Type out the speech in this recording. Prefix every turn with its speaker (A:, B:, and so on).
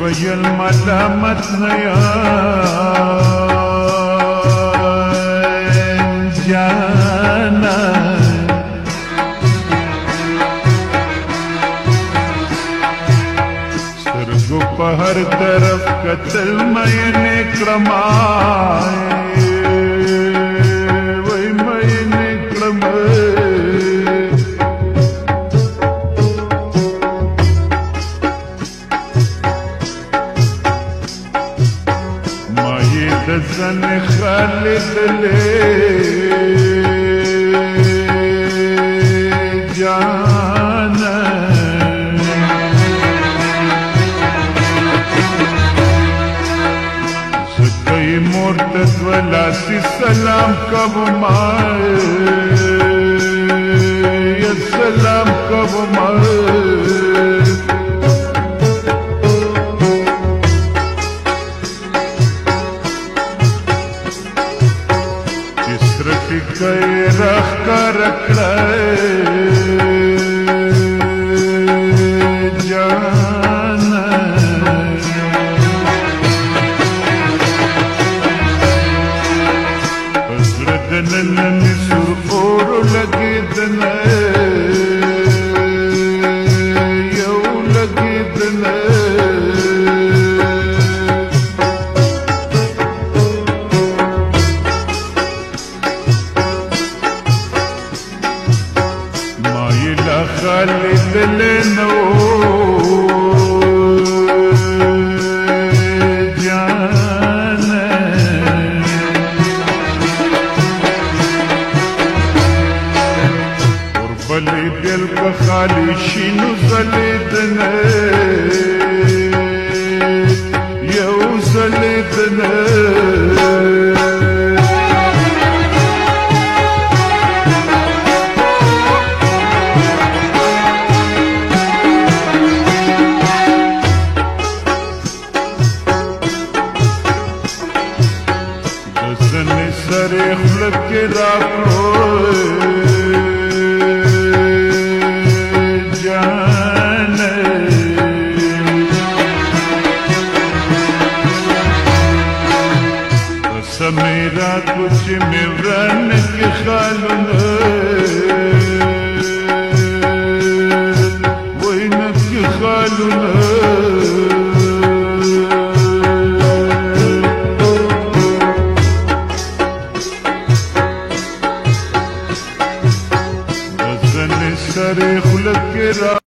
A: ویل ملامت نیایم جانا سترګو په هر طرف کتل مې نکړمای وای مې نکړمای دزن خالد لے جانا سکی مرتد ولاسی سلام کب مائے یا سلام کب مائے کئی رخ کر جانا پزردن نمی سر اور لگی دنے یو لگی دنے خالد لنو جانا قربلی دل کا خالی شینو زلیدنے یو زلیدنے سرے خلق کے راکلو جانے سمیرا کچھ میران کے خالن وہی نک کے خالن سرے خلق کے